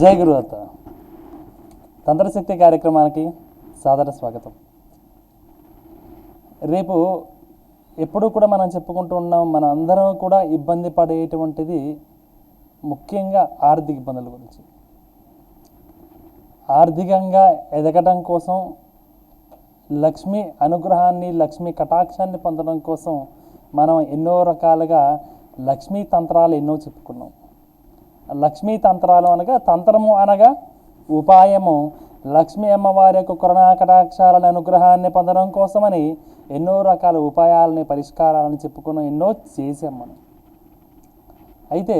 జై గురుదత్త తంత్రశక్తి కార్యక్రమానికి సాదర స్వాగతం. రేపు ఎప్పుడు కూడా మనం చెప్పుకుంటూ ఉన్నాం, మన అందరం కూడా ఇబ్బంది పడేటువంటిది ముఖ్యంగా ఆర్థిక ఇబ్బందుల గురించి. ఆర్థికంగా ఎదగడం కోసం, లక్ష్మి అనుగ్రహాన్ని, లక్ష్మి కటాక్షాన్ని పొందడం కోసం మనం ఎన్నో రకాలుగా లక్ష్మీ తంత్రాలు ఎన్నో చెప్పుకున్నాం. లక్ష్మీ తంత్రాలు అనగా, తంత్రము అనగా ఉపాయము, లక్ష్మీ అమ్మవారి యొక్క కరుణా కటాక్షాలని అనుగ్రహాన్ని పొందడం కోసమని ఎన్నో రకాల ఉపాయాలని, పరిష్కారాలను చెప్పుకున్నాం, ఎన్నో చేసాం మనం. అయితే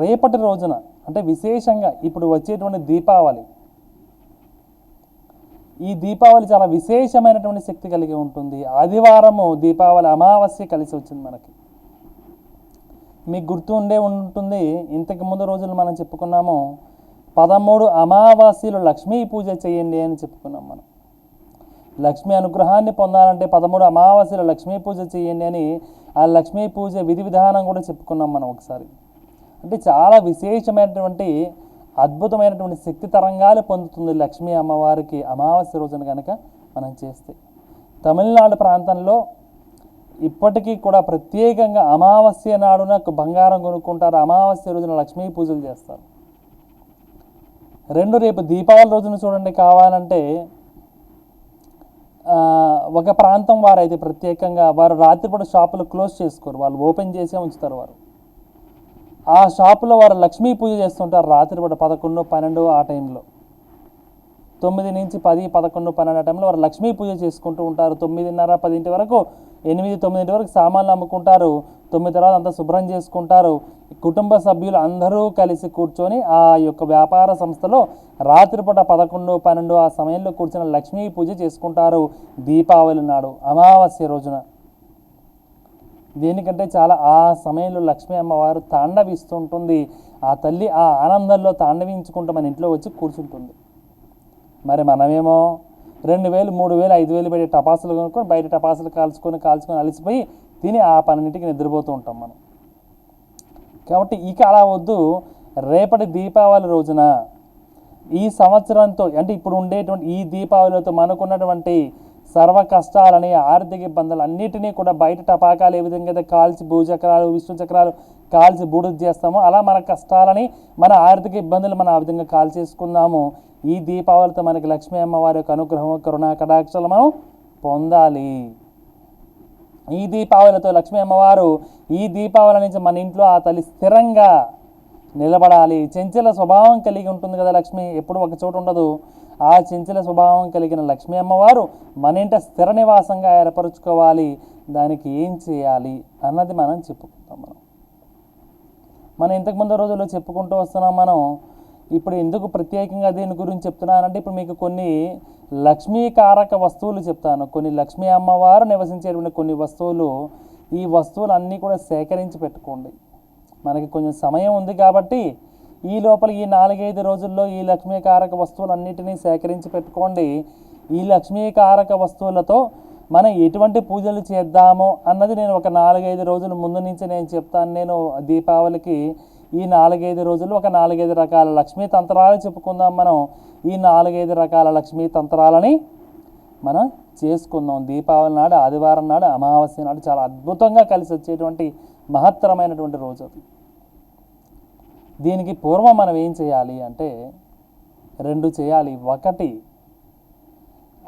రేపటి రోజున అంటే విశేషంగా ఇప్పుడు వచ్చేటువంటి దీపావళి, ఈ దీపావళి చాలా విశేషమైనటువంటి శక్తి కలిగి ఉంటుంది. ఆదివారము దీపావళి అమావాస్య కలిసి వచ్చింది మనకి. మీకు గుర్తు ఉంటుంది, ఇంతకు ముందు రోజులు మనం చెప్పుకున్నాము 13 అమావాస్యలు లక్ష్మీ పూజ చేయండి అని చెప్పుకున్నాం మనం. లక్ష్మీ అనుగ్రహాన్ని పొందాలంటే 13 అమావాస్యలు లక్ష్మీ పూజ చేయండి అని ఆ లక్ష్మీ పూజ విధి విధానం కూడా చెప్పుకున్నాం మనం ఒకసారి. అంటే చాలా విశేషమైనటువంటి అద్భుతమైనటువంటి శక్తి తరంగాలు పొందుతుంది లక్ష్మీ అమ్మవారికి అమావాస్య రోజున కనుక మనం చేస్తే. తమిళనాడు ప్రాంతంలో ఇప్పటికీ కూడా ప్రత్యేకంగా అమావాస్య నాడున బంగారం కొనుక్కుంటారు, అమావాస్య రోజున లక్ష్మీ పూజలు చేస్తారు. రేపు దీపావళి రోజున చూడండి, కావాలంటే ఒక ప్రాంతం వారైతే ప్రత్యేకంగా వారు రాత్రిపూట షాపులు క్లోజ్ చేసుకోరు, వాళ్ళు ఓపెన్ చేసే ఉంచుతారు. వారు ఆ షాపులో వారు లక్ష్మీ పూజ చేస్తుంటారు రాత్రిపూట 11, 12 ఆ టైంలో. 9 నుంచి 10, 11, 12 ఆ టైంలో వారు లక్ష్మీ పూజ చేసుకుంటూ ఉంటారు. 9:30, 10 వరకు, 8, 9 వరకు సామాన్లు అమ్ముకుంటారు. 9 తర్వాత అంతా శుభ్రం చేసుకుంటారు. కుటుంబ సభ్యులు అందరూ కలిసి కూర్చొని ఆ యొక్క వ్యాపార సంస్థలో రాత్రిపూట 11, 12 ఆ సమయంలో కూర్చొని లక్ష్మీ పూజ చేసుకుంటారు దీపావళి నాడు అమావాస్య రోజున. దేనికంటే చాలా ఆ సమయంలో లక్ష్మీ అమ్మవారు తాండవిస్తుంటుంది. ఆ తల్లి ఆ ఆనందంలో తాండవించుకుంటూ మన ఇంట్లో వచ్చి కూర్చుంటుంది. మరి మనమేమో 2,000, 3,000, 5,000 పెట్టి టపాసులు కొనుక్కొని బయట టపాసులు కాల్చుకొని అలసిపోయి తిని ఆ 12కి నిద్రపోతూ ఉంటాం మనం. కాబట్టి ఇక అలా వద్దు. రేపటి దీపావళి రోజున ఈ సంవత్సరంతో అంటే ఇప్పుడు ఉండేటువంటి ఈ దీపావళితో మనకున్నటువంటి సర్వ కష్టాలని, ఆర్థిక ఇబ్బందులు అన్నిటినీ కూడా బయట టపాకాలు ఏ విధంగా అయితే కాల్చి భూచక్రాలు, విష్ణు చక్రాలు కాల్చి బూడిద చేస్తామో అలా మన కష్టాలని, మన ఆర్థిక ఇబ్బందులు మనం ఆ విధంగా కాల్చేసుకుందాము. ఈ దీపావళితో మనకి లక్ష్మీ అమ్మవారి యొక్క అనుగ్రహం, కరుణా కటాక్షాలు మనం పొందాలి. ఈ దీపావళితో లక్ష్మీ అమ్మవారు ఈ దీపావళి నుంచి మన ఇంట్లో ఆ తల్లి స్థిరంగా నిలబడాలి. చంచల స్వభావం కలిగి ఉంటుంది కదా లక్ష్మి, ఎప్పుడు ఒక చోటు ఉండదు. ఆ చంచల స్వభావం కలిగిన లక్ష్మీ అమ్మవారు మన ఇంట స్థిర నివాసంగా ఏర్పరచుకోవాలి. దానికి ఏం చేయాలి అన్నది మనం చెప్పుకుంటాం. మనం ఇంతకుముందు రోజుల్లో చెప్పుకుంటూ వస్తున్నాం. మనం ఇప్పుడు ఎందుకు ప్రత్యేకంగా దీని గురించి చెప్తున్నానంటే, ఇప్పుడు మీకు కొన్ని లక్ష్మీకారక వస్తువులు చెప్తాను. కొన్ని లక్ష్మీ అమ్మవారు నివసించేటువంటి కొన్ని వస్తువులు, ఈ వస్తువులు అన్నీ కూడా సేకరించి పెట్టుకోండి. మనకి కొంచెం సమయం ఉంది కాబట్టి ఈ లోపల ఈ 4-5 రోజుల్లో ఈ లక్ష్మీకారక వస్తువులన్నిటినీ సేకరించి పెట్టుకోండి. ఈ లక్ష్మీకారక వస్తువులతో మనం ఎటువంటి పూజలు చేద్దామో అన్నది నేను ఒక 4-5 రోజుల ముందు నుంచి నేను చెప్తాను. నేను దీపావళికి ఈ 4-5 రోజులు ఒక 4-5 రకాల లక్ష్మీ తంత్రాలు చెప్పుకుందాం. మనం ఈ 4-5 రకాల లక్ష్మీ తంత్రాలని మనం చేసుకుందాం. దీపావళి నాడు, ఆదివారం నాడు, అమావాస్య నాడు చాలా అద్భుతంగా కలిసి వచ్చేటువంటి మహత్తరమైనటువంటి రోజు అది. దీనికి పూర్వం మనం ఏం చేయాలి అంటే 2 చేయాలి. ఒకటి,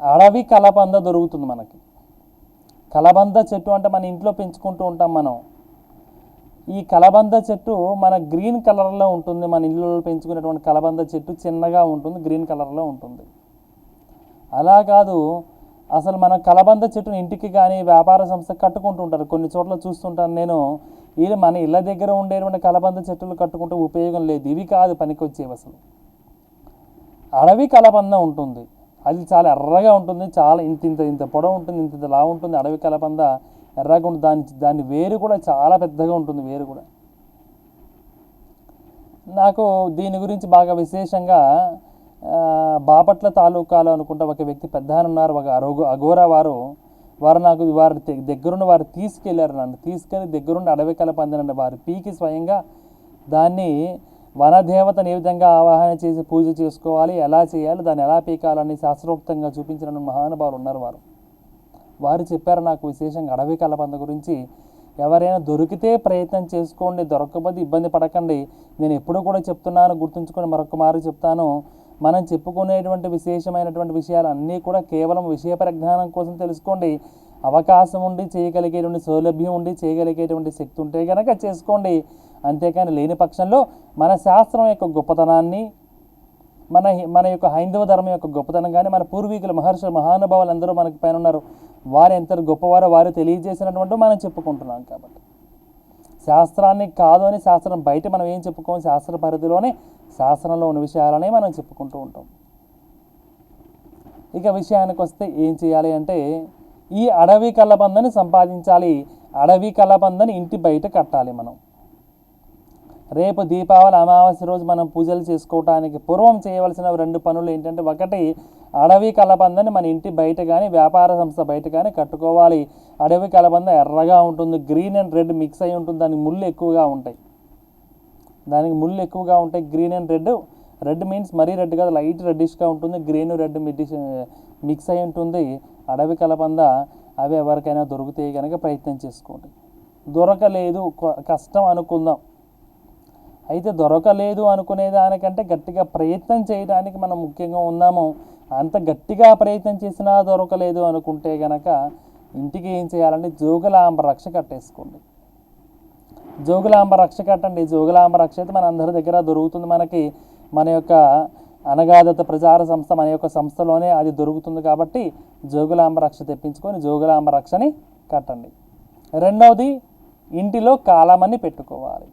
అడవి కలబంద దొరుకుతుంది మనకి. కలబంద చెట్టు అంటే మన ఇంట్లో పెంచుకుంటూ ఉంటాం మనం. ఈ కలబంద చెట్టు మన గ్రీన్ కలర్లో ఉంటుంది. మన ఇళ్ళలో పెంచుకునేటువంటి కలబంద చెట్టు చిన్నగా ఉంటుంది, గ్రీన్ కలర్లో ఉంటుంది. అలా కాదు, అసలు మన కలబంద చెట్టుని ఇంటికి కానీ వ్యాపార సంస్థ కట్టుకుంటూ ఉంటారు. కొన్ని చోట్ల చూస్తుంటాను నేను. ఇది మన ఇళ్ళ దగ్గర ఉండేటువంటి కలబంద చెట్టులు కట్టుకుంటే ఉపయోగం లేదు. ఇవి కాదు పనికొచ్చేవి. అసలు అడవి కలబంద ఉంటుంది, అది చాలా ఎర్రగా ఉంటుంది, చాలా ఇంత పొడవు ఉంటుంది, ఇంత లావు ఉంటుంది. అడవి కలబంద ఎర్రగా ఉంటుంది. దాని వేరు కూడా చాలా పెద్దగా ఉంటుంది. వేరు కూడా నాకు దీని గురించి బాగా విశేషంగా బాపట్ల తాలూకాలో అనుకుంటా ఒక వ్యక్తి పెద్ద ఉన్నారు, ఒక అఘోరా వారు నాకు వారి దగ్గరుండి వారు తీసుకెళ్ళారు. నన్ను తీసుకెళ్ళి దగ్గరుండి అడవి కలపందినండి వారు పీకి స్వయంగా దాన్ని వనదేవతను ఏ విధంగా ఆవాహన చేసి పూజ చేసుకోవాలి, ఎలా చేయాలి, దాన్ని ఎలా పీకాలని శాస్త్రోక్తంగా చూపించిన మహానుభావులు ఉన్నారు. వారు చెప్పారు నాకు విశేషంగా అడవి కలబంద గురించి. ఎవరైనా దొరికితే ప్రయత్నం చేసుకోండి, దొరకకపోతే ఇబ్బంది పడకండి. నేను ఎప్పుడు కూడా చెప్తున్నాను, గుర్తుంచుకొని మరొక మారు చెప్తాను. మనం చెప్పుకునేటువంటి విశేషమైనటువంటి విషయాలు అన్నీ కూడా కేవలం విషయ పరిజ్ఞానం కోసం తెలుసుకోండి. అవకాశం ఉండి చేయగలిగేటువంటి సౌలభ్యం ఉండి చేయగలిగేటువంటి శక్తి ఉంటే కనుక చేసుకోండి. అంతేకాని లేని పక్షంలో మన శాస్త్రం యొక్క గొప్పతనాన్ని, మన యొక్క హైందవ ధర్మం యొక్క గొప్పతనం కానీ, మన పూర్వీకుల మహర్షులు మహానుభావులు అందరూ మనకి పైన ఉన్నారు, వారు ఎంత గొప్పవారో వారు తెలియజేసినటువంటి మనం చెప్పుకుంటున్నాం. కాబట్టి శాస్త్రాన్ని కాదు అని శాస్త్రం బయట మనం ఏం చెప్పుకోం, శాస్త్ర పరిధిలోనే శాస్త్రంలో ఉన్న విషయాలనే మనం చెప్పుకుంటూ ఉంటాం. ఇక విషయానికి వస్తే ఏం చేయాలి అంటే, ఈ అడవి కలబందని సంపాదించాలి. అడవి కలబందని ఇంటి బయట కట్టాలి. మనం రేపు దీపావళి అమావాస్య రోజు మనం పూజలు చేసుకోవటానికి పూర్వం చేయవలసిన 2 పనులు ఏంటంటే, ఒకటి అడవి కలబందని మన ఇంటి బయట కానీ వ్యాపార సంస్థ బయట కానీ కట్టుకోవాలి. అడవి కలబంద ఎర్రగా ఉంటుంది, గ్రీన్ అండ్ రెడ్ మిక్స్ అయి ఉంటుంది. దానికి ముళ్ళు ఎక్కువగా ఉంటాయి. Green and red, red means మరీ రెడ్ కాదు, లైట్ రెడ్డిష్గా ఉంటుంది. గ్రీన్ రెడ్ మిక్స్ అయి ఉంటుంది అడవి కలబంద. అవి ఎవరికైనా దొరికితే కనుక ప్రయత్నం చేసుకోండి. దొరకలేదు, కష్టం అనుకుందాం. అయితే దొరకలేదు అనుకునే దానికంటే గట్టిగా ప్రయత్నం చేయడానికి మనం ముఖ్యంగా ఉన్నాము. అంత గట్టిగా ప్రయత్నం చేసినా దొరకలేదు అనుకుంటే కనుక ఇంటికి ఏం చేయాలంటే జోగులాంబ రక్ష కట్టేసుకోండి. జోగులాంబ రక్ష కట్టండి. జోగులాంబ రక్ష అయితే మన అందరి దగ్గర దొరుకుతుంది. మనకి మన యొక్క అనగాదత్త ప్రచార సంస్థ మన యొక్క సంస్థలోనే అది దొరుకుతుంది. కాబట్టి జోగులాంబ రక్ష తెప్పించుకొని జోగులాంబ రక్షని కట్టండి. రెండవది, ఇంటిలో కాలమని పెట్టుకోవాలి.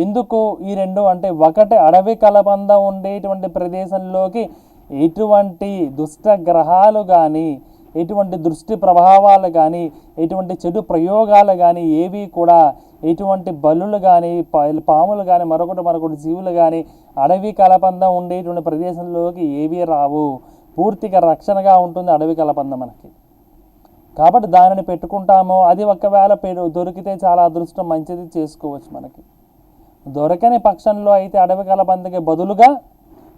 ఎందుకు ఈ 2 అంటే, ఒకటి అడవి కలబంద ఉండేటువంటి ప్రదేశంలోకి ఎటువంటి దుష్ట గ్రహాలు కానీ, ఎటువంటి దృష్టి ప్రభావాలు కానీ, ఎటువంటి చెడు ప్రయోగాలు కానీ ఏవి కూడా, ఎటువంటి బల్లులు కానీ, పాములు కానీ, మరొకటి జీవులు కానీ అడవి కలబంద ఉండేటువంటి ప్రదేశంలోకి ఏవి రావు. పూర్తిగా రక్షణగా ఉంటుంది అడవి కలబంద మనకి. కాబట్టి దానిని పెట్టుకుంటాము. అది ఒకవేళ దొరికితే చాలా అదృష్టం, మంచిది, చేసుకోవచ్చు. మనకి దొరకని పక్షంలో అయితే అడవి కలబందకి బదులుగా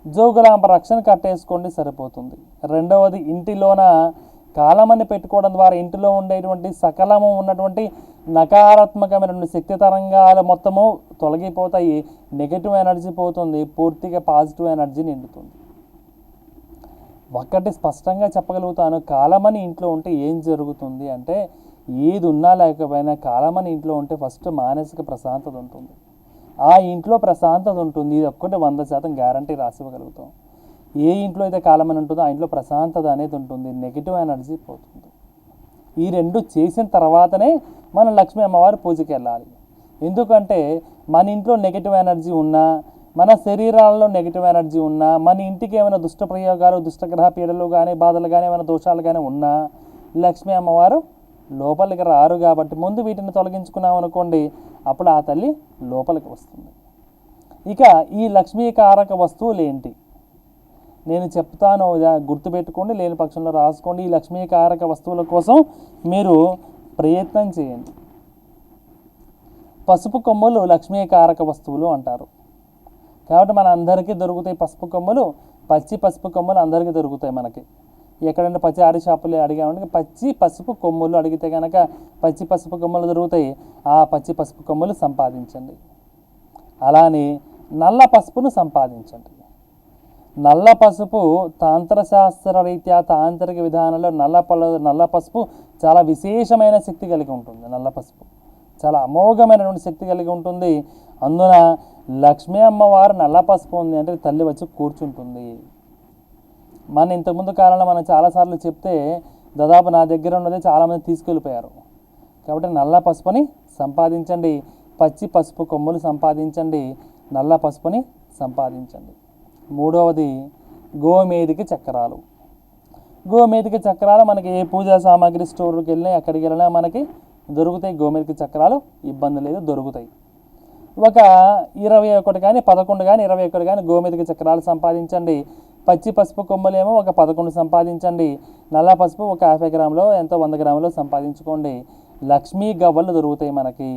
జోగులాంబ రక్షణ కట్టేసుకోండి, సరిపోతుంది. రెండవది, ఇంటిలోన కాలమని పెట్టుకోవడం ద్వారా ఇంటిలో ఉండేటువంటి సకలము ఉన్నటువంటి నకారాత్మకమైనటువంటి శక్తి తరంగాలు మొత్తము తొలగిపోతాయి. నెగిటివ్ ఎనర్జీ పోతుంది, పూర్తిగా పాజిటివ్ ఎనర్జీ నిండుతుంది. ఒక్కటి స్పష్టంగా చెప్పగలుగుతాను, కాలమని ఇంట్లో ఉంటే ఏం జరుగుతుంది అంటే, ఏది ఉన్నా లేకపోయినా కాలమని ఇంట్లో ఉంటే ఫస్ట్ మానసిక ప్రశాంతత ఉంటుంది. ఆ ఇంట్లో ప్రశాంతత ఉంటుంది. ఇది ఒక్కటి 100% గ్యారంటీ రాసివ్వగలుగుతాం. ఏ ఇంట్లో అయితే కాలమని ఉంటుందో ఆ ఇంట్లో ప్రశాంతత అనేది ఉంటుంది, నెగిటివ్ ఎనర్జీ పోతుంది. ఈ 2 చేసిన తర్వాతనే మనం లక్ష్మీ అమ్మవారి పూజకి వెళ్ళాలి. ఎందుకంటే మన ఇంట్లో నెగిటివ్ ఎనర్జీ ఉన్నా, మన శరీరాల్లో నెగిటివ్ ఎనర్జీ ఉన్నా, మన ఇంటికి ఏమైనా దుష్ట ప్రయోగాలు, దుష్టగ్రహ పీడలు కానీ, బాధలు కానీ, ఏమైనా దోషాలు కానీ ఉన్నా లక్ష్మీ అమ్మవారు లోపలికి రారు. కాబట్టి ముందు వీటిని తొలగించుకున్నాం అనుకోండి, అప్పుడు ఆ తల్లి లోపలికి వస్తుంది. ఇక ఈ లక్ష్మీకారక వస్తువులు ఏంటి నేను చెప్తాను, గుర్తుపెట్టుకోండి, లేని పక్షంలో రాసుకోండి. ఈ లక్ష్మీకారక వస్తువుల కోసం మీరు ప్రయత్నం చేయండి. పసుపు కొమ్ములు లక్ష్మీకారక వస్తువులు అంటారు. కాబట్టి మన అందరికీ దొరుకుతాయి పసుపు కొమ్ములు. పచ్చి పసుపు కొమ్ములు అందరికీ దొరుకుతాయి. మనకి ఎక్కడంటే పచారీ షాపులు అడిగామంటే పచ్చి పసుపు కొమ్ములు అడిగితే కనుక పచ్చి పసుపు కొమ్ములు దొరుకుతాయి. ఆ పచ్చి పసుపు కొమ్ములు సంపాదించండి. అలానే నల్ల పసుపును సంపాదించండి. నల్ల పసుపు తాంత్రశాస్త్ర రీత్యా తాంత్రిక విధానంలో నల్ల పసుపు చాలా విశేషమైన శక్తి కలిగి ఉంటుంది. నల్ల పసుపు చాలా అమోఘమైనటువంటి శక్తి కలిగి ఉంటుంది. అందున లక్ష్మీ అమ్మవారు నల్ల పసుపు ఉంది అంటే తల్లి వచ్చి కూర్చుంటుంది. మన ఇంతకుముందు కాలంలో మనం చాలాసార్లు చెప్తే దాదాపు నా దగ్గర ఉన్నది చాలామంది తీసుకెళ్ళిపోయారు. కాబట్టి నల్ల పసుపుని సంపాదించండి. పచ్చి పసుపు కొమ్ములు సంపాదించండి. నల్ల పసుపుని సంపాదించండి. మూడవది, గోమేధిక చక్రాలు. గోమేధిక చక్రాలు మనకి ఏ పూజా సామాగ్రి స్టోర్కి వెళ్ళినా ఎక్కడికి వెళ్ళినా మనకి దొరుకుతాయి. గోమేధిక చక్రాలు ఇబ్బంది లేదు, దొరుకుతాయి. ఒక 21 కానీ 11 కానీ 21 కానీ గోమేధిక చక్రాలు సంపాదించండి. పచ్చి పసుపు కొమ్మలేమో ఒక 11 సంపాదించండి. నల్ల పసుపు ఒక 50 గ్రాములో ఎంతో 100 గ్రాములో సంపాదించుకోండి. లక్ష్మీ గవ్వలు దొరుకుతాయి మనకి.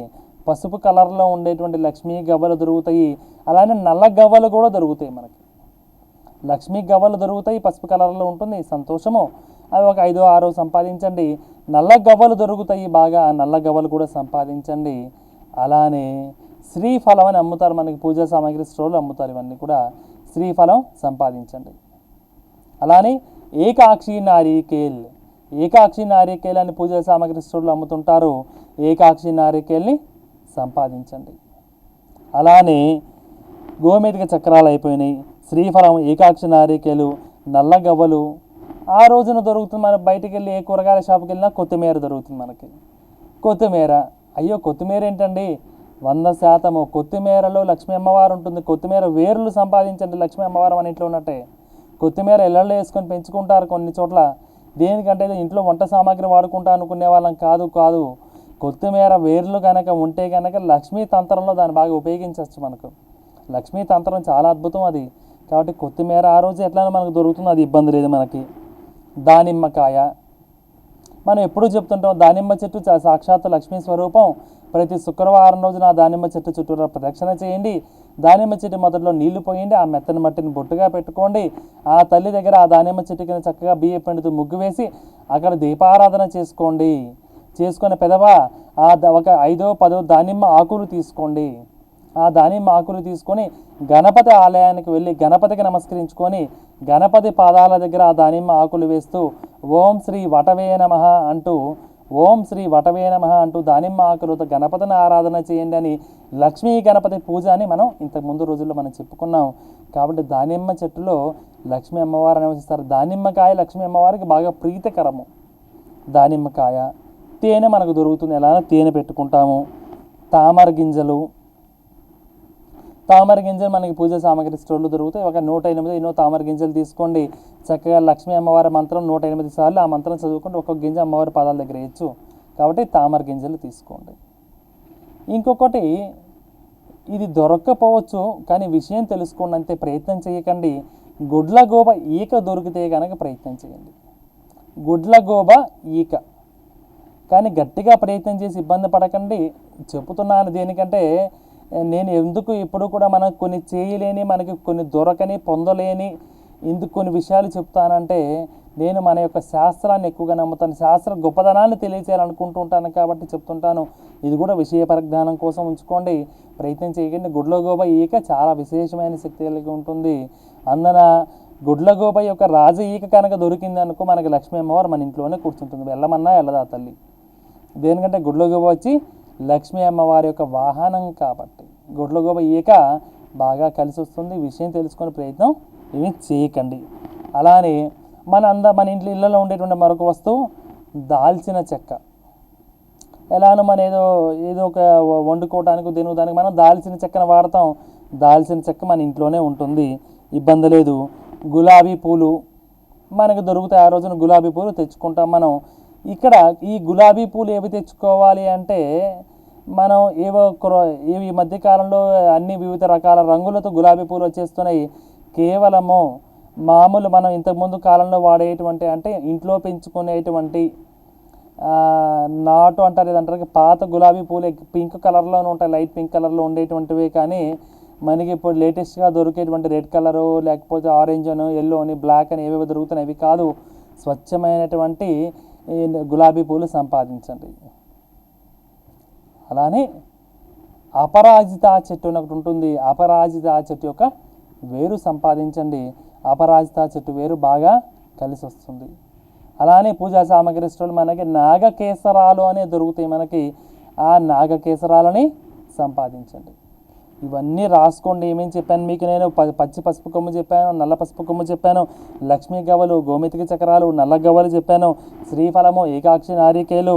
పసుపు కలర్లో ఉండేటువంటి లక్ష్మీ గవ్వలు దొరుకుతాయి. అలానే నల్ల గవ్వలు కూడా దొరుకుతాయి మనకి. లక్ష్మీ గవ్వలు దొరుకుతాయి, పసుపు కలర్లో ఉంటుంది, సంతోషము. అవి ఒక 5-6 సంపాదించండి. నల్ల గవ్వలు దొరుకుతాయి, బాగా నల్ల గవ్వలు కూడా సంపాదించండి. అలానే శ్రీఫలం అని అమ్ముతారు మనకి, పూజా సామాగ్రి స్టోర్లో అమ్ముతారు. ఇవన్నీ కూడా శ్రీఫలం సంపాదించండి. అలానే ఏకాక్షి నారికేల్, ఏకాక్షి నారికేల్ అని పూజా సామాగ్రి స్టోర్లో అమ్ముతుంటారు. ఏకాక్షి నారికేల్ని సంపాదించండి. అలానే గోమేధిక చక్రాలు అయిపోయినాయి, శ్రీఫలం, ఏకాక్షి నారికేలు, నల్ల గవ్వలు. ఆ రోజున దొరుకుతుంది. మనం బయటికి వెళ్ళి ఏ కూరగాయల షాప్కి వెళ్ళినా కొత్తిమీర దొరుకుతుంది మనకి. కొత్తిమీర, అయ్యో కొత్తిమీర ఏంటండి, 100% కొత్తిమీరలో లక్ష్మీ అమ్మవారు ఉంటుంది. కొత్తిమీర వేర్లు సంపాదించండి. లక్ష్మీ అమ్మవారు మన ఇంట్లో ఉన్నట్టే. కొత్తిమీర ఇళ్ళల్లో వేసుకొని పెంచుకుంటారు కొన్ని చోట్ల. దేనికంటే ఇంట్లో వంట సామాగ్రి వాడుకుంటా అనుకునే వాళ్ళం కాదు. కొత్తిమీర వేర్లు కనుక ఉంటే కనుక లక్ష్మీ తంత్రంలో దాన్ని బాగా ఉపయోగించవచ్చు మనకు. లక్ష్మీ తంత్రం చాలా అద్భుతం అది. కాబట్టి కొత్తిమీర ఆ రోజు ఎట్లైనా మనకు దొరుకుతుంది, అది ఇబ్బంది లేదు మనకి. దానిమ్మకాయ, మనం ఎప్పుడూ చెప్తుంటాం, దానిమ్మ చెట్టు సాక్షాత్తు లక్ష్మీ స్వరూపం. ప్రతి శుక్రవారం రోజున ఆ దానిమ్మ చెట్టు చుట్టూరా ప్రదక్షిణ చేయండి. దానిమ్మ చెట్టు మొదట్లో నీళ్లు పోయండి. ఆ మెత్తని మట్టిని బొట్టుగా పెట్టుకోండి. ఆ తల్లి దగ్గర ఆ దానిమ్మ చెట్టు కింద చక్కగా బియ్య పిండితో ముగ్గు వేసి అక్కడ దీపారాధన చేసుకోండి. చేసుకునే పెదవా ఒక 5-10 దానిమ్మ ఆకులు తీసుకోండి. ఆ దానిమ్మ ఆకులు తీసుకొని గణపతి ఆలయానికి వెళ్ళి గణపతికి నమస్కరించుకొని గణపతి పాదాల దగ్గర ఆ దానిమ్మ ఆకులు వేస్తూ ఓం శ్రీ వటవే నమః అంటూ, ఓం శ్రీ వటవే నమః అంటూ దానిమ్మ ఆకులతో గణపతిని ఆరాధన చేయండి అని లక్ష్మీ గణపతి పూజ అని మనం ఇంతకుముందు రోజుల్లో మనం చెప్పుకున్నాం. కాబట్టి దానిమ్మ చెట్టులో లక్ష్మీ అమ్మవారు నివసిస్తారు. దానిమ్మకాయ లక్ష్మీ అమ్మవారికి బాగా ప్రీతికరము. దానిమ్మకాయ, తేనె మనకు దొరుకుతుంది. ఎలా తేనె పెట్టుకుంటాము. తామర గింజలు మనకి పూజా సామాగ్రి స్టోర్లో దొరుకుతాయి. ఒక 108 ఎన్నో తామర గింజలు తీసుకోండి. చక్కగా లక్ష్మీ అమ్మవారి మంత్రం 108 సార్లు ఆ మంత్రం చదువుకుంటే ఒక్కొక్క గింజ అమ్మవారి పాదాల దగ్గర వేయచ్చు. కాబట్టి తామర గింజలు తీసుకోండి. ఇంకొకటి, ఇది దొరక్కపోవచ్చు కానీ విషయం తెలుసుకోండి అంతే, ప్రయత్నం చేయకండి. గుడ్లగూబ ఈక దొరికితే కనుక ప్రయత్నం చేయండి. గుడ్లగూబ ఈక, కానీ గట్టిగా ప్రయత్నం చేసి ఇబ్బంది పడకండి. చెబుతున్నాను దేనికంటే, నేను ఎందుకు ఇప్పుడు కూడా మనం కొన్ని చేయలేని, మనకి కొన్ని దొరకని, పొందలేని ఇందుకు కొన్ని విషయాలు చెప్తానంటే, నేను మన యొక్క శాస్త్రాన్ని ఎక్కువగా నమ్ముతాను. శాస్త్ర గొప్పదనాన్ని తెలియచేయాలనుకుంటూ ఉంటాను కాబట్టి చెప్తుంటాను. ఇది కూడా విషయ పరిజ్ఞానం కోసం ఉంచుకోండి, ప్రయత్నం చేయకండి. గుడ్లగూబ ఈక చాలా విశేషమైన శక్తి కలిగి ఉంటుంది. అందున గుడ్లగూబ యొక్క రాజ ఈక కనుక దొరికింది అనుకో, మనకి లక్ష్మీ అమ్మవారు మన ఇంట్లోనే కూర్చుంటుంది. వెళ్ళమన్నా వెళ్ళదా తల్లి. దేనికంటే గుడ్లగూబ వచ్చి లక్ష్మీ అమ్మవారి యొక్క వాహనం కాబట్టి గుడ్లగూబ ఈక బాగా కలిసి వస్తుంది. విషయం తెలుసుకునే ప్రయత్నం ఏమీ చేయకండి. అలానే మన ఇళ్ళలో ఉండేటువంటి మరొక వస్తువు దాల్చిన చెక్క. ఎలానో మన ఏదో ఒక వండుకోవడానికి దానికి మనం దాల్చిన చెక్కను వాడతాం. దాల్చిన చెక్క మన ఇంట్లోనే ఉంటుంది, ఇబ్బంది లేదు. గులాబీ పూలు మనకు దొరుకుతాయి. ఆ రోజున గులాబీ పూలు తెచ్చుకుంటాం మనం. ఇక్కడ ఈ గులాబీ పూలు ఏవి తెచ్చుకోవాలి అంటే, మనం ఈ మధ్యకాలంలో అన్ని వివిధ రకాల రంగులతో గులాబీ పూలు వచ్చేస్తున్నాయి. కేవలము మామూలు మనం ఇంతకుముందు కాలంలో వాడేటువంటి, అంటే ఇంట్లో పెంచుకునేటువంటి నాటు అంటారు, ఏదంటారు, పాత గులాబీ పూలు పింక్ కలర్లోనే ఉంటాయి, లైట్ పింక్ కలర్లో ఉండేటువంటివి. కానీ మనకి ఇప్పుడు లేటెస్ట్గా దొరికేటువంటి రెడ్ కలరు, లేకపోతే ఆరెంజ్ అని, ఎల్లో అని, బ్లాక్ అని ఏవేవి దొరుకుతున్నాయి అవి కాదు. స్వచ్ఛమైనటువంటి గులాబీ పూలు సంపాదించండి. అలానే అపరాజిత చెట్టు అని ఒకటి ఉంటుంది. అపరాజిత చెట్టు యొక్క వేరు సంపాదించండి. అపరాజిత చెట్టు వేరు బాగా కలిసి వస్తుంది. అలానే పూజా సామాగ్రి స్టోర్లు మనకి నాగకేసరాలు అనే దొరుకుతాయి మనకి. ఆ నాగకేసరాలని సంపాదించండి. ఇవన్నీ రాసుకోండి. ఏమేమి చెప్పాను మీకు నేను? పచ్చి పసుపు కొమ్ము చెప్పాను, నల్ల పసుపు కొమ్ము చెప్పాను, లక్ష్మీ గవ్వలు, గోమితిక చక్రాలు, నల్ల గవ్వలు చెప్పాను, శ్రీఫలము, ఏకాక్షి నారికేలు,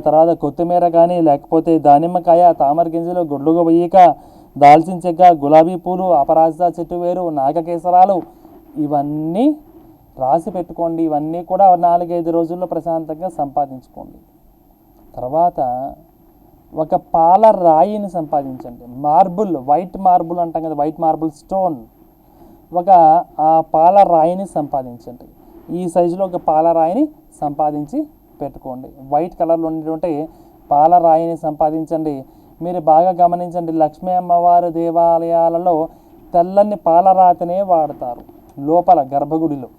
తర్వాత కొత్తిమీర కానీ, లేకపోతే దానిమ్మకాయ, తామర గింజలు, గుడ్లుగూబ ఈక, దాల్చిన చెక్క, గులాబీ పూలు, అపరాజిత చెట్టు వేరు, నాగకేసరాలు, ఇవన్నీ రాసి పెట్టుకోండి. ఇవన్నీ కూడా 4-5 రోజుల్లో ప్రశాంతంగా సంపాదించుకోండి. తర్వాత ఒక పాల రాయిని సంపాదించండి. మార్బుల్, వైట్ మార్బుల్ అంటాం కదా, వైట్ మార్బుల్ స్టోన్. ఆ పాల రాయిని సంపాదించండి. ఈ సైజులో ఒక పాల రాయిని సంపాదించి పెట్టుకోండి. వైట్ కలర్లో ఉండేటువంటి పాల రాయిని సంపాదించండి. మీరు బాగా గమనించండి, లక్ష్మీ అమ్మవారి దేవాలయాలలో తెల్లని పాలరాతినే వాడతారు. లోపల గర్భగుడిలో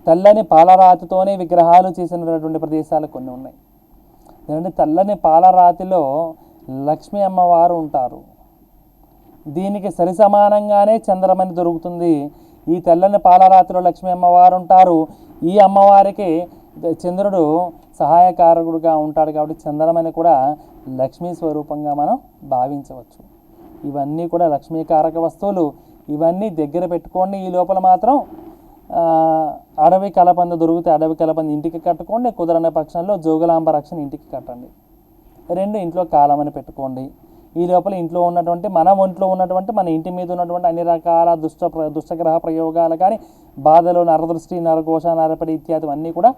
తెల్లని పాలరాతితోనే విగ్రహాలు చేసినటువంటి ప్రదేశాలు కొన్ని ఉన్నాయి. ఎందుకంటే తెల్లని పాలరాతిలో లక్ష్మీ అమ్మవారు ఉంటారు. దీనికి సరి సమానంగానే చంద్రమణి దొరుకుతుంది. ఈ తెల్లని పాలరాతిలో లక్ష్మీ అమ్మవారు ఉంటారు. ఈ అమ్మవారికి చంద్రుడు సహాయకారకుడుగా ఉంటాడు. కాబట్టి చంద్రమణి కూడా లక్ష్మీ స్వరూపంగా మనం భావించవచ్చు. ఇవన్నీ కూడా లక్ష్మీకారక వస్తువులు. ఇవన్నీ దగ్గర పెట్టుకోండి. ఈ లోపల మాత్రం అడవి కలపంద దొరికితే అడవి కలపంద ఇంటికి కట్టుకోండి. కుదరని పక్షంలో జోగులాంబ రక్షణ ఇంటికి కట్టండి. 2 ఇంట్లో కాలమని పెట్టుకోండి. ఈ లోపల ఇంట్లో ఉన్నటువంటి మన ఒంట్లో ఉన్నటువంటి మన ఇంటి మీద ఉన్నటువంటి అన్ని రకాల దుష్టగ్రహ ప్రయోగాలు కానీ బాధలు, నరదృష్టి, నరఘోష, నరపడి ఇత్యాది అన్నీ కూడా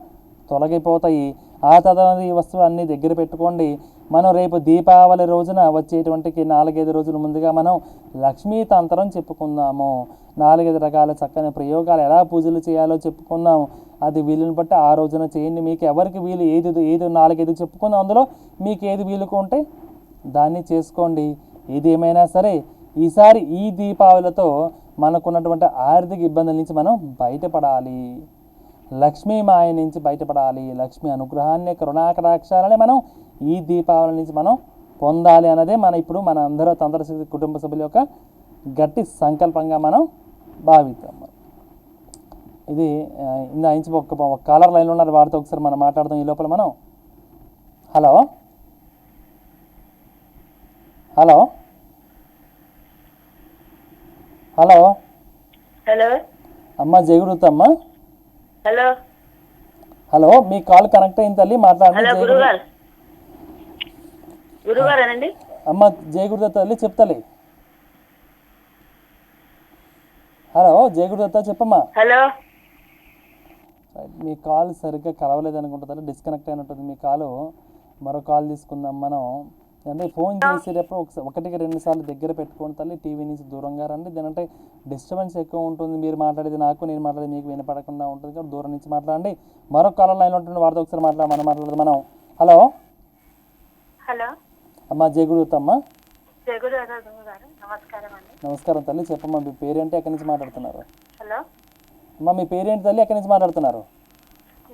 తొలగిపోతాయి. ఆ తదనంతరం ఈ వస్తువు అన్నీ దగ్గర పెట్టుకోండి. మనం రేపు దీపావళి రోజున వచ్చేటువంటి 4-5 రోజుల ముందుగా మనం లక్ష్మీ తంత్రం చెప్పుకుందాము. 4-5 రకాల చక్కని ప్రయోగాలు ఎలా పూజలు చేయాలో చెప్పుకుందాం. అది వీలుని బట్టి ఆ రోజున చేయండి. మీకు ఎవరికి వీలు ఏది 4-5 చెప్పుకుందాం. అందులో మీకు ఏది వీలుకు ఉంటే దాన్ని చేసుకోండి. ఏది ఏమైనా సరే ఈసారి ఈ దీపావళితో మనకున్నటువంటి ఆర్థిక ఇబ్బందుల నుంచి మనం బయటపడాలి. లక్ష్మీ మాయ నుంచి బయటపడాలి. లక్ష్మీ అనుగ్రహాన్ని, కరుణాకటాక్షాలని మనం ఈ దీపావళి నుంచి మనం పొందాలి అన్నదే ఇప్పుడు మన అందరూ తంత్రశక్తి కుటుంబ సభ్యుల యొక్క గట్టి సంకల్పంగా మనం భావిద్దాం. ఇది ఇందా ఇంచి ఒక కాలర్ లైన్లో ఉన్నారు, వారితో ఒకసారి మనం మాట్లాడదాం. ఈ లోపల మనం హలో హలో హలో హలో అమ్మ జయగురుతమ్మ. హలో హలో, మీ కాల్ కనెక్ట్ అయింది తల్లి, మాట్లాడండి. గురుగారేనండి. అమ్మ జయగురుదత్త తల్లి చెప్తలే. హలో జయగురుదత్త చెప్పమ్మా. హలో, మీ కాల్ సరిగ్గా కలవలేదు అనుకుంటా తల్లి, డిస్కనెక్ట్ అయినట్టుంది మీ కాలు. మరో కాల్ తీసుకుందాం మనం. అంటే ఫోన్ చేసేటప్పుడు 1-2 సార్లు దగ్గర పెట్టుకోండి తల్లి. టీవీ నుంచి దూరంగా రండి. దీనంటే డిస్టర్బెన్స్ ఎక్కువ ఉంటుంది. మీరు మాట్లాడేది నాకు, నేను మాట్లాడేది మీకు వినపడకుండా ఉంటుంది. కాబట్టి దూరం నుంచి మాట్లాడండి. మరొక కాలర్ లైన్లో ఉంటుంది, వారితో ఒకసారి మాట్లాడదాం మనం. హలో హలో అమ్మ జయగురుతమ్మ. నమస్కారం అండి. నమస్కారం తల్లి, చెప్పమ్మా మీ పేరేంటి, ఎక్కడి నుంచి మాట్లాడుతున్నారు? హలో అమ్మ మీ పేరేంటి తల్లి, ఎక్కడి నుంచి మాట్లాడుతున్నారు?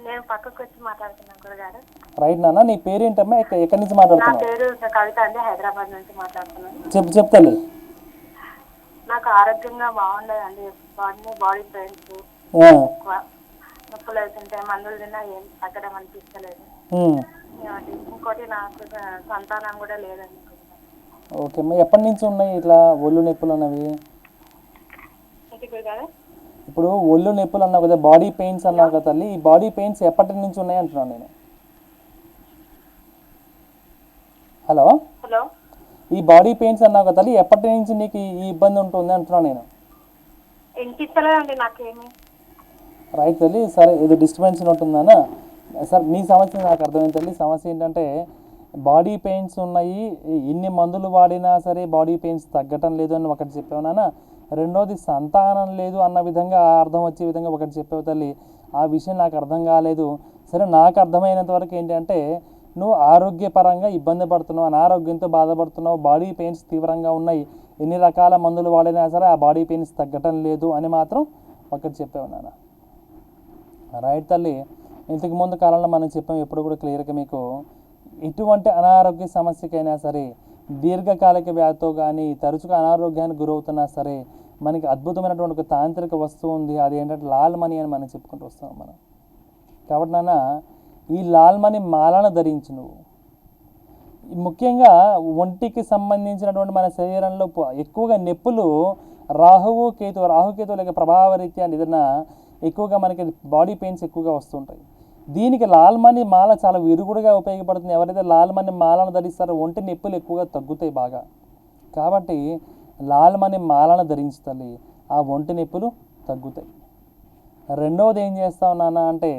నేను పక్కకు వచ్చి మాట్లాడుతున్నాను గురుగారు. రైట్ నాన్న, నీ పేరేంటమ్మా, ఎక్కడి నుంచి నా మాట్లాడుతున్నావు? పేరు కవిత అండి, హైదరాబాద్ నుంచి మాట్లాడుతున్నాను. చెప్పు తల్లి. నాకు ఆరోగ్యంగా బాగుండదండి. బాడీ పెయిన్స్, నొప్పులు అవుతుంటే మందులు తిన్నా ఏం తగ్గడం అనిపిస్తలేదు. ఇంకోటి నాకు సంతానం కూడా లేదండి. ఓకే అమ్మా, ఎప్పటి నుంచి ఉన్నాయి ఇట్లా ఒళ్ళు నొప్పులు అన్నవి? ఇప్పుడు ఒళ్ళు నొప్పులు అన్నావు కదా, బాడీ పెయిన్స్ అన్నావు కదా తల్లి, ఈ బాడీ పెయిన్స్ ఎప్పటి నుంచి ఉన్నాయి అంటున్నాను నేను. హలో హలో, ఈ బాడీ పెయిన్స్ అన్నావు కదా తల్లి, ఎప్పటి నుంచి నీకు ఈ ఇబ్బంది ఉంటుంది అంటున్నాను నేను. వినిపిస్తలేదండి నాకేమి. రైట్ తల్లి, సరే ఇది డిస్టర్బెన్స్ ఉంటుందన్నా. సార్ మీ సమస్య నాకు అర్థమైంది తల్లి. సమస్య ఏంటంటే బాడీ పెయిన్స్ ఉన్నాయి, ఎన్ని మందులు వాడినా సరే బాడీ పెయిన్స్ తగ్గటం లేదు అని ఒకటి చెప్పావు నాన్న. రెండోది సంతానం లేదు అన్న విధంగా అర్థం వచ్చే విధంగా ఒకటి చెప్పావు తల్లి. ఆ విషయం నాకు అర్థం కాలేదు. సరే, నాకు అర్థమైనంత వరకు ఏంటంటే నువ్వు ఆరోగ్యపరంగా ఇబ్బంది పడుతున్నావు, అనారోగ్యంతో బాధపడుతున్నావు, బాడీ పెయిన్స్ తీవ్రంగా ఉన్నాయి, ఎన్ని రకాల మందులు వాడినా సరే ఆ బాడీ పెయిన్స్ తగ్గటం లేదు అని మాత్రం ఒకటి చెప్పావు నాన్న. రైట్ తల్లి, ఇంతకు ముందు కాలంలో మనం చెప్పాం ఎప్పుడు కూడా క్లియర్గా మీకు, ఎటువంటి అనారోగ్య సమస్యకైనా సరే, దీర్ఘకాలిక వ్యాధితో కానీ తరచుగా అనారోగ్యానికి గురవుతున్నా సరే మనకి అద్భుతమైనటువంటి ఒక తాంత్రిక వస్తువు ఉంది. అది ఏంటంటే లాల్ మనీ అని మనం చెప్పుకుంటూ వస్తున్నాం మనం. కాబట్టి నాన్న, ఈ లాల్ మనీ మాలను ధరించి నువ్వు ముఖ్యంగా ఒంటికి సంబంధించినటువంటి మన శరీరంలో ఎక్కువగా నొప్పులు రాహుకేతు లేక ప్రభావరీత్యా ఏదైనా ఎక్కువగా మనకి బాడీ పెయిన్స్ ఎక్కువగా వస్తుంటాయి. దీనికి లాల్ మనీ మాల చాలా విరుగుడుగా ఉపయోగపడుతుంది. ఎవరైతే లాల్ మనీ మాలను ధరిస్తారో ఒంటి నొప్పులు ఎక్కువగా తగ్గుతాయి బాగా. కాబట్టి లాల్ మనీ మాలను ధరించాలి, ఆ ఒంటి నొప్పులు తగ్గుతాయి. రెండవది ఏం చేస్తావు నాన్న అంటే,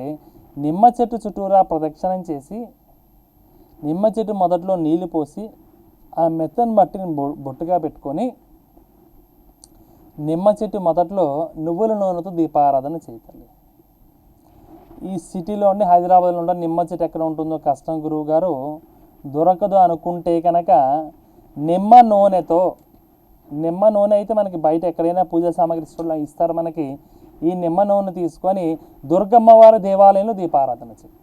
నిమ్మ చెట్టు చుట్టూరా ప్రదక్షిణం చేసి నిమ్మ చెట్టు మొదట్లో నీళ్లు పోసి ఆ మెత్తని మట్టిని బొట్టుగా పెట్టుకొని నిమ్మ చెట్టు మొదట్లో నువ్వుల నూనెతో దీపారాధన చేయాలి. ఈ సిటీలో ఉండి హైదరాబాద్లో ఉండే నిమ్మ చెట్టు ఎక్కడ ఉంటుందో కష్టం గురువు గారు. దొరకదు అనుకుంటే కనుక నిమ్మ నూనెతో, నిమ్మ నూనె అయితే మనకి బయట ఎక్కడైనా పూజా సామాగ్రి స్టోర్లో ఇస్తారు మనకి. ఈ నిమ్మ నూనె తీసుకొని దుర్గమ్మవారి దేవాలయంలో దీపారాధన చేయి.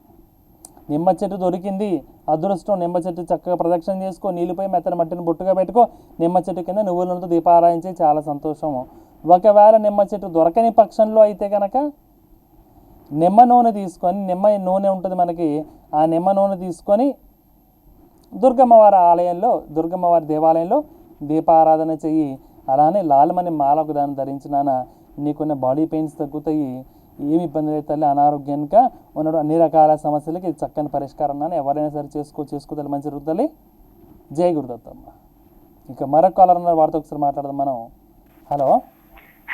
నిమ్మ చెట్టు దొరికింది, అదృష్టం. నిమ్మ చెట్టు చక్కగా ప్రదక్షిణ చేసుకో, నీళ్ళుపై మెత్తని మట్టిని బొట్టుగా పెట్టుకో, నిమ్మ చెట్టు కింద నువ్వుల నూనెతో దీపారాధన చేయి, చాలా సంతోషము. ఒకవేళ నిమ్మ చెట్టు దొరకని పక్షంలో అయితే కనుక నిమ్మ నూనె తీసుకొని, నిమ్మ నూనె ఉంటుంది మనకి, ఆ నిమ్మ నూనె తీసుకొని దుర్గమ్మవారి ఆలయంలో, దుర్గమ్మవారి దేవాలయంలో దీపారాధన చెయ్యి. అలానే లాల్మని మాల ఒక దాన్ని ధరించినాన నీకున్న బాడీ పెయిన్స్ తగ్గుతాయి. ఏమి ఇబ్బంది లేదు తల్లి. అనారోగ్యంగా ఉన్న అన్ని రకాల సమస్యలకి ఇది చక్కని పరిష్కారం నాన్న. ఎవరైనా సరే చేసుకోవాలి, మంచి జరుగుతుంది. జై గురుదత్తమ్మ. ఇంకా మరొక కాలర్ ఉన్నారు, వారితో ఒకసారి మాట్లాడదాం మనం. హలో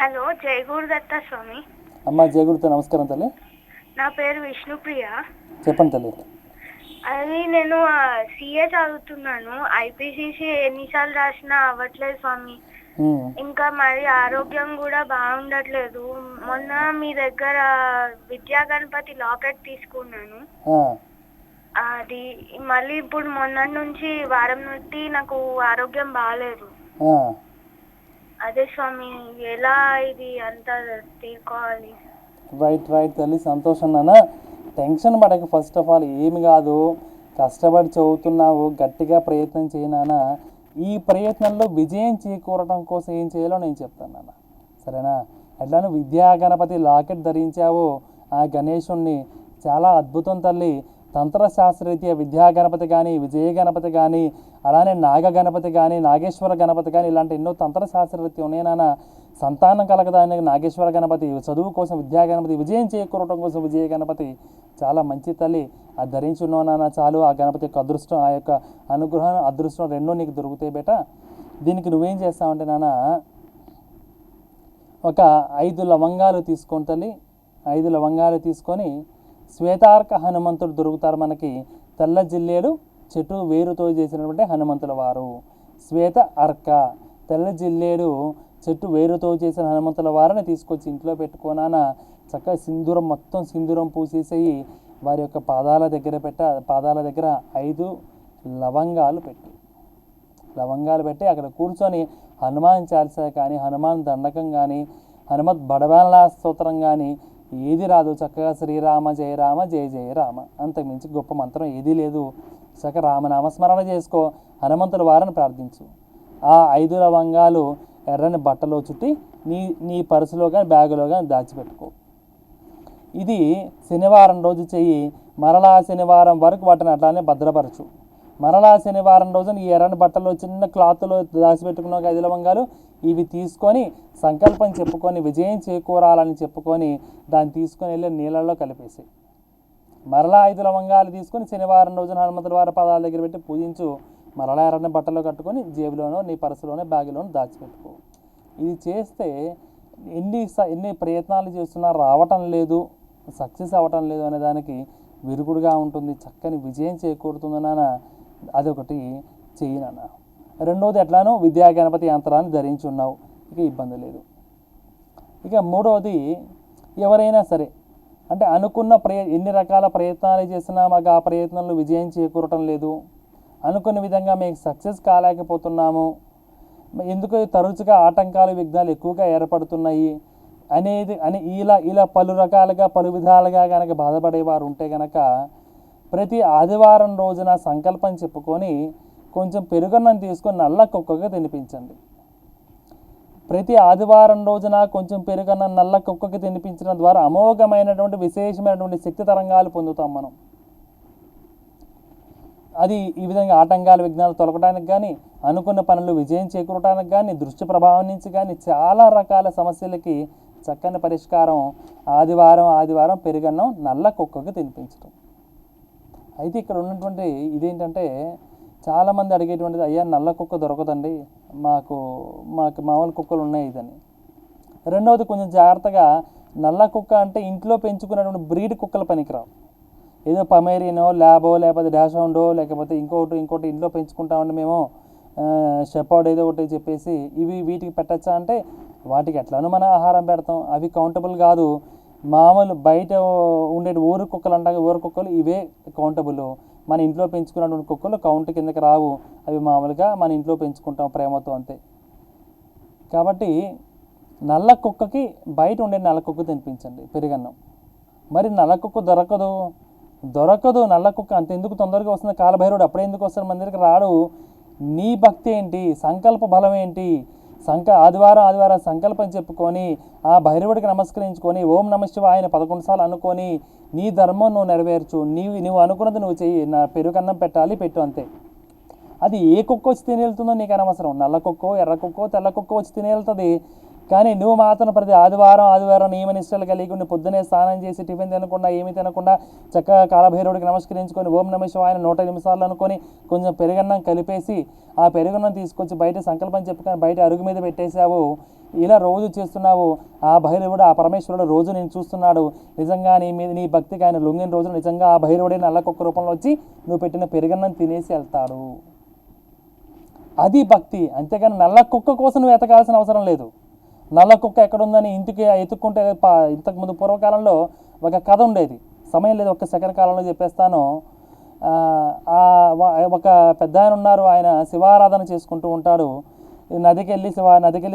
హలో, జై గురుదత్త స్వామి. అమ్మ జై గురుదత్త, నమస్కారం తల్లి. నా పేరు విష్ణుప్రియ. చెప్పండి తల్లి. అది నేను సిఏ చదువుతున్నాను. ఐపీసీసీ ఎన్నిసార్లు రాసినా అవ్వట్లేదు స్వామి. ఇంకా మరి ఆరోగ్యం కూడా బాగుండట్లేదు. మొన్న మీ దగ్గర విద్యా గణపతి లాకెట్ తీసుకున్నాను. అది మళ్ళీ ఇప్పుడు మొన్న నుంచి వారం నుండి నాకు ఆరోగ్యం బాగాలేదు. అదే స్వామి, ఎలా ఇది అంతా తీసుకోవాలి? రైట్ తల్లి, సంతోషం నాన్న. టెన్షన్ పడక. ఫస్ట్ ఆఫ్ ఆల్ ఏమి కాదు, కష్టపడి చదువుతున్నావు, గట్టిగా ప్రయత్నం చేయనానా. ఈ ప్రయత్నంలో విజయం చేకూరడం కోసం ఏం చేయాలో నేను చెప్తాను నాన్న, సరేనా? ఎట్లానో విద్యా గణపతి లాకెట్ ధరించావో ఆ గణేశుణ్ణి, చాలా అద్భుతం తల్లి. తంత్రశాస్త్రరీత్యా విద్యా గణపతి కానీ, విజయ గణపతి కానీ, అలానే నాగ గణపతి కానీ, నాగేశ్వర గణపతి కానీ, ఇలాంటి ఎన్నో తంత్రశాస్త్రరీత్యా ఉన్నాయి నాన్న. సంతానం కలగదానికి నాగేశ్వర గణపతి, చదువు కోసం విద్యా గణపతి, విజయం చేకూరటం కోసం విజయ గణపతి, చాలా మంచి తల్లి. అది ధరించి ఉన్నావు నాన్న చాలు. ఆ గణపతి యొక్క అదృష్టం, ఆ యొక్క అనుగ్రహం, అదృష్టం రెండూ నీకు దొరుకుతాయి బేట. దీనికి నువ్వేం చేస్తావంటే నాన్న, ఒక 5 లవంగాలు తీసుకొని తల్లి, 5 లవంగాలు తీసుకొని, శ్వేతార్క హనుమంతుడు దొరుకుతారు మనకి, తెల్ల జిల్లేడు చెట్టు వేరుతో చేసినటువంటి హనుమంతుల వారు. శ్వేత అర్క, తెల్ల జిల్లేడు చెట్టు వేరుతో చేసిన హనుమంతుల వారిని తీసుకొచ్చి ఇంట్లో పెట్టుకోనాన. చక్కగా సింధూరం, మొత్తం సింధూరం పూసేసేయి. వారి యొక్క పాదాల దగ్గర 5 లవంగాలు పెట్టి అక్కడ కూర్చొని హనుమాన్ చాలీసా కానీ, హనుమాన్ దండకం కానీ, హనుమత్ బడబాల స్తోత్రం కానీ ఏది రాదు. చక్కగా శ్రీరామ జయ రామ జయ జయ రామ, అంతకుమించి గొప్ప మంత్రం ఏదీ లేదు. చక్కగా రామనామస్మరణ చేసుకో, హనుమంతుల వారిని ప్రార్థించు. ఆ 5 లవంగాలు ఎర్రని బట్టలో చుట్టి నీ పర్సులో కానీ బ్యాగులో కానీ దాచిపెట్టుకో. ఇది శనివారం రోజు చెయ్యి. మరలా శనివారం వరకు వాటిని అట్లానే భద్రపరచు. మరలా శనివారం రోజున ఈ ఎర్రని బట్టలో చిన్న క్లాత్లో దాచిపెట్టుకున్న 5 లవంగాలు ఇవి తీసుకొని సంకల్పం చెప్పుకొని, విజయం చేకూరాలని చెప్పుకొని, దాన్ని తీసుకొని వెళ్ళి నీళ్ళల్లో కలిపేసి, మరలా 5 లవంగాలు తీసుకొని శనివారం రోజున హనుమంతుల వారి పాదాల దగ్గర పెట్టి పూజించు. మరలా ఎర్రని బట్టలో కట్టుకొని జేబులోనో నీ పర్సులోనో బ్యాగులోనో దాచిపెట్టుకో. ఇది చేస్తే ఎన్ని ప్రయత్నాలు చేస్తున్నా రావటం లేదు, సక్సెస్ అవ్వటం లేదు అనే దానికి విరుగుడుగా ఉంటుంది. చక్కని విజయం చేకూరుతుంది నాన్న. అదొకటి చెయ్యి నాన్న. రెండవది ఎట్లానో విద్యా గణపతి యంత్రాన్ని ధరించి ఉన్నావు, ఇక ఇబ్బంది లేదు. ఇక మూడవది, ఎవరైనా సరే అంటే అనుకున్న ఎన్ని రకాల ప్రయత్నాలు చేసినా మాకు ఆ ప్రయత్నంలో విజయం చేకూరటం లేదు, అనుకున్న విధంగా మేము సక్సెస్ కాలేకపోతున్నాము, ఎందుకు తరచుగా ఆటంకాలు, విఘ్నాలు ఎక్కువగా ఏర్పడుతున్నాయి అని ఇలా పలు రకాలుగా, పలు విధాలుగా కనుక బాధపడేవారు ఉంటే కనుక ప్రతి ఆదివారం రోజున సంకల్పం చెప్పుకొని కొంచెం పెరుగన్నం తీసుకొని నల్ల కుక్కగా తినిపించండి. ప్రతి ఆదివారం రోజున కొంచెం పెరుగన్నం నల్ల కుక్కకి తినిపించడం ద్వారా అమోఘమైనటువంటి విశేషమైనటువంటి శక్తి తరంగాలు పొందుతాం మనం. అది ఈ విధంగా ఆటంకాలు, విఘ్నాలు తొలగడానికి కానీ, అనుకున్న పనులు విజయం చేకూరటానికి కానీ, దృష్టి ప్రభావం నుంచి కానీ చాలా రకాల సమస్యలకి చక్కని పరిష్కారం ఆదివారం పెరుగన్నం నల్ల కుక్కకి తినిపించడం. అయితే ఇక్కడ ఉన్నటువంటి ఇదేంటంటే, చాలామంది అడిగేటువంటిది, అయ్యా నల్ల కుక్క దొరకదండి, మాకు మామూలు కుక్కలు ఉన్నాయి ఇదని. రెండవది, కొంచెం జాగ్రత్తగా, నల్ల కుక్క అంటే ఇంట్లో పెంచుకున్నటువంటి బ్రీడ్ కుక్కలు పనికిరావు. ఏదో పమేరియనో, ల్యాబో, లేకపోతే డాషౌండో, లేకపోతే ఇంకోటి ఇంట్లో పెంచుకుంటామండి మేము, షెపర్డ్ ఏదో ఒకటి చెప్పేసి వీటికి పెట్టచ్చా అంటే, వాటికి ఎట్లానో మనం ఆహారం పెడతాం, అవి కౌంటబుల్ కాదు. మామూలు బయట ఉండే ఊరు కుక్కలు అంటాం, ఊరు కుక్కలు ఇవే కౌంటబుల్. మన ఇంట్లో పెంచుకున్నటువంటి కుక్కలు కౌంట్ కిందకి రావు, అవి మామూలుగా మన ఇంట్లో పెంచుకుంటాం ప్రేమతో అంతే. కాబట్టి నల్ల కుక్కకి బయట ఉండే నల్ల కుక్క తినిపించండి పెరుగన్నం. మరి నల్ల కుక్క దొరకదు నల్ల కుక్క అంత ఎందుకు తొందరగా వస్తుంది? కాలభైరవుడు అప్పుడే ఎందుకు వస్తాడు మన దగ్గరికి రాడు? నీ భక్తి ఏంటి, సంకల్ప బలం ఏంటి? ఆదివారం సంకల్పం చెప్పుకొని ఆ భైరవుడికి నమస్కరించుకొని ఓం నమ శివాయ 11 సార్లు అనుకొని నీ ధర్మం నువ్వు నెరవేర్చు. నువ్వు అనుకున్నది నువ్వు చెయ్యి. నా పెరుగన్నం పెట్టు అంతే. అది ఏ కుక్క వచ్చి తినేళ్తుందో నీకు అనవసరం. నల్ల కుక్కో, ఎర్ర కుక్కో, తెల్ల కుక్కో వచ్చి తినేళ్తుంది. కానీ నువ్వు మాత్రం ప్రతి ఆదివారం నియమనిష్టలు కలిగి ఉండి పొద్దునే స్నానం చేసి టిఫిన్ తినకుండా ఏమీ తినకుండా చక్కగా కాలభైరవుడికి నమస్కరించుకొని ఓం నమ శివాయ 108 సార్లు అనుకొని కొంచెం పెరుగన్నం కలిపేసి ఆ పెరుగన్నం తీసుకొచ్చి బయట సంకల్పం చెప్పుకొని బయట అరుగు మీద పెట్టేశావు. ఇలా రోజు చేస్తున్నావు. ఆ భైరవుడు, ఆ పరమేశ్వరుడు రోజు నేను చూస్తున్నాడు. నిజంగా నీ భక్తికి ఆయన లొంగిన రోజు నిజంగా ఆ భైరవుడే నల్ల కుక్క రూపంలో వచ్చి నువ్వు పెట్టిన పెరుగన్నం తినేసి వెళ్తాడు. అది భక్తి. అంతేగాని నల్ల కుక్క కోసం నువ్వు ఎతకాల్సిన అవసరం లేదు. నల్ల కుక్క ఎక్కడుందని ఇంటికి ఎత్తుక్కుంటే ఇంతకుముందు పూర్వకాలంలో ఒక కథ ఉండేది. సమయం లేదు, ఒక్క సెకండ్ కాలంలో చెప్పేస్తాను. ఒక పెద్ద ఆయన ఉన్నారు. ఆయన శివారాధన చేసుకుంటూ ఉంటాడు. నదికి వెళ్ళి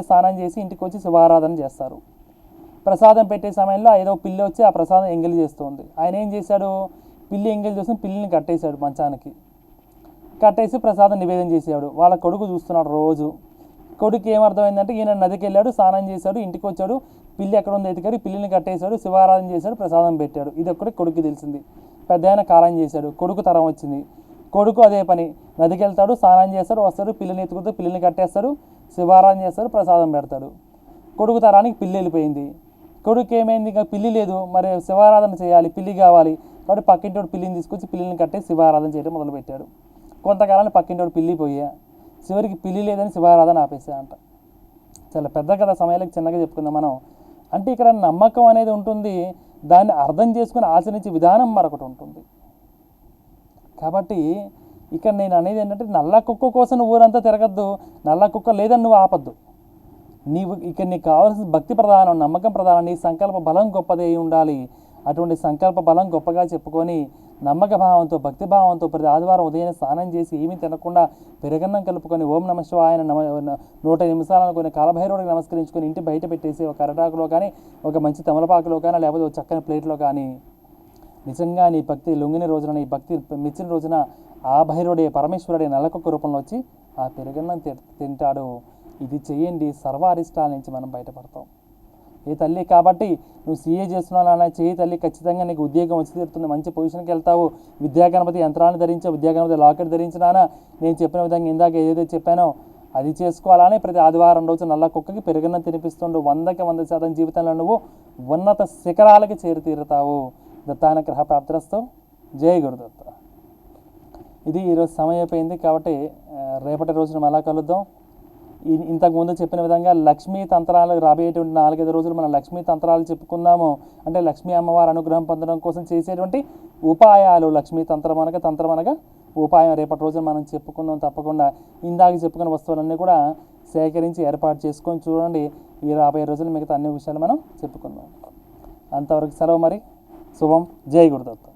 స్నానం చేసి ఇంటికి వచ్చి శివారాధన చేస్తారు. ప్రసాదం పెట్టే సమయంలో ఏదో పిల్లి వచ్చి ఆ ప్రసాదం ఎంగిలి చేస్తుంది. ఆయన ఏం చేశాడు? పిల్లి ఎంగిలి చేసి పిల్లిని కట్టేశాడు, మంచానికి కట్టేసి ప్రసాదం నివేదన చేసాడు. వాళ్ళ కొడుకు చూస్తున్నాడు రోజు. కొడుకు ఏమర్థమైందంటే ఈయన నదికి వెళ్ళాడు, స్నానం చేశాడు, ఇంటికి వచ్చాడు, పిల్లి ఎక్కడ ఉంది ఎతికాడు, పిల్లిని కట్టేశాడు, శివారాధన చేశాడు, ప్రసాదం పెట్టాడు. ఇది ఒక్కటి కొడుకు తెలిసింది. పెద్ద ఆయన కాలం చేశాడు. కొడుకు తరం వచ్చింది. కొడుకు అదే పని, నదికి వెళ్తాడు, స్నానం చేస్తాడు, వస్తాడు, పిల్లిని ఎత్తుకుతాడు, పిల్లిని కట్టేస్తాడు, శివారాధన చేస్తాడు, ప్రసాదం పెడతాడు. కొడుకు తరానికి పిల్లి వెళ్ళిపోయింది. కొడుకు ఏమైంది? ఇంకా పిల్లి లేదు, మరి శివారాధన చేయాలి, పిల్లి కావాలి. కాబట్టి పక్కింటోడు పిల్లిని తీసుకొచ్చి పిల్లిని కట్టేసి శివారాధన చేయడం మొదలుపెట్టాడు. కొంతకాలానికి పక్కింటోడు పిల్లి పోయా, చివరికి పిల్లి లేదని శివారాధన ఆపేసాయంట. చాలా పెద్ద కథ, సమయాలకు చిన్నగా చెప్పుకుందాం మనం. అంటే ఇక్కడ నమ్మకం అనేది ఉంటుంది, దాన్ని అర్థం చేసుకుని ఆచరించే విధానం మరొకటి ఉంటుంది. కాబట్టి ఇక్కడ నేను అనేది ఏంటంటే నల్ల కుక్క కోసం నువ్వు ఊరంతా తిరగద్దు, నల్ల కుక్క లేదని నువ్వు ఆపద్దు. నీకు కావాల్సిన భక్తి ప్రధానం, నమ్మకం ప్రధానం, నీ సంకల్ప బలం గొప్పది అయి ఉండాలి. అటువంటి సంకల్ప బలం గొప్పగా చెప్పుకొని నమ్మక భావంతో, భక్తి భావంతో ప్రతి ఆదివారం ఉదయం స్నానం చేసి ఏమీ తినకుండా పెరుగన్నం కలుపుకొని ఓం నమ శివాయ 108 సార్లు అనుకుని కాలభైరవుడికి నమస్కరించుకొని ఇంటి బయట పెట్టేసి ఒక అరటాకులో కానీ, ఒక మంచి తమలపాకులో కానీ, లేకపోతే ఒక చక్కని ప్లేట్లో కానీ, నిజంగా నీ భక్తి లొంగిన రోజున, నీ భక్తి మెచ్చిన రోజున ఆ భైరవుడే, పరమేశ్వరుడే నల్లకొక్క రూపంలో వచ్చి ఆ పెరుగన్నం తింటాడు. ఇది చెయ్యండి, సర్వ అరిష్టాల నుంచి మనం బయటపడతాం. ఏ తల్లి కాబట్టి నువ్వు సీఏ చేస్తున్నావు చేయి తల్లి, ఖచ్చితంగా నీకు ఉద్యోగం వచ్చి తీరుతుంది, మంచి పొజిషన్కి వెళ్తావు. విద్యాగణపతి యంత్రాన్ని ధరించావు, విద్యాగణపతి లాకెట్ ధరించినానా, నేను చెప్పిన విధంగా ఇందాక ఏదైతే చెప్పానో అది చేసుకోవాలని ప్రతి ఆదివారం రోజు నల్ల కుక్కకి పెరుగన్నం తినిపిస్తుండు. 100% జీవితంలో నువ్వు ఉన్నత శిఖరాలకి చేరుతీరుతావు. దత్తానుగ్రహ ప్రాప్తిరస్తు. జై గురుదత్త. ఇది ఈరోజు సమయం అయిపోయింది కాబట్టి రేపటి రోజున మళ్ళా కలుద్దాం. ఇంతకుముందు చెప్పిన విధంగా లక్ష్మీ తంత్రాలు రాబోయేటువంటి 4-5 రోజులు మనం లక్ష్మీ తంత్రాలు చెప్పుకుందాము. అంటే లక్ష్మీ అమ్మవారి అనుగ్రహం పొందడం కోసం చేసేటువంటి ఉపాయాలు. లక్ష్మీ తంత్రం అనగా ఉపాయం రేపటి రోజున మనం చెప్పుకుందాం తప్పకుండా. ఇందాక చెప్పుకున్న వస్తువులన్నీ కూడా సేకరించి ఏర్పాటు చేసుకొని చూడండి. ఈ రాబోయే రోజులు మిగతా అన్ని విషయాలు మనం చెప్పుకుందాం. అంతవరకు సెలవు మరి. శుభం. జై గురుదత్త.